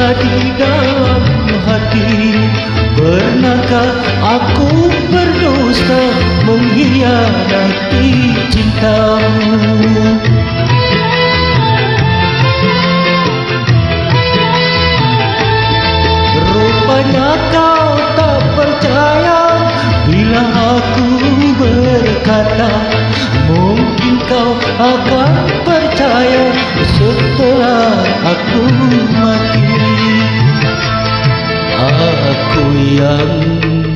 cinta di dalam hati. Pernahkah aku berdusta mengkhianati cintamu? Rupanya kau tak percaya bila aku berkata mungkin kau akan percaya setelah aku mati. Aku yang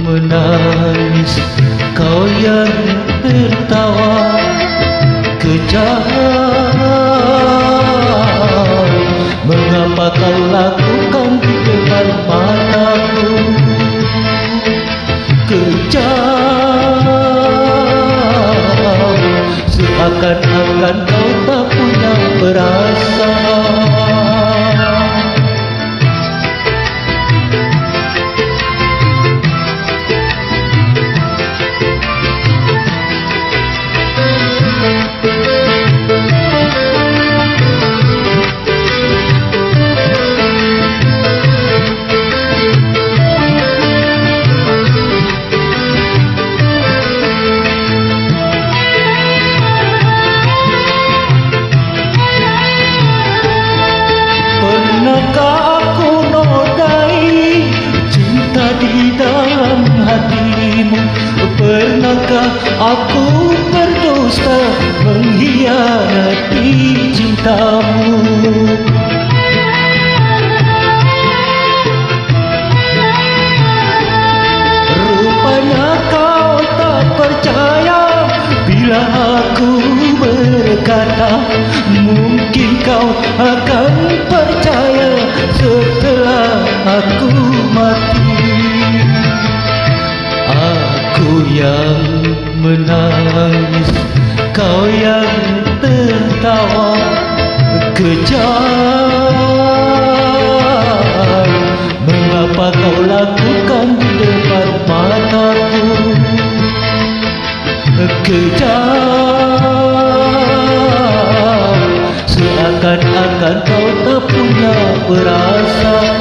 menangis, kau yang tertawa kejam. Mengapa kau lakukan di depan mataku? Kejam, seakan-akan kau tak punya perasaan. Pernahkah aku nodai cinta di dalam hatimu? Pernahkah aku berdusta mengkhianati cintamu? Rupanya kau tak percaya bila aku berkata mungkin kau akan percaya setelah aku mati. Aku yang menangis, kau yang tertawa kejam. Mengapa kau lakukan di depan mataku? Kejam, seakan-akan kau tak punya perasaan.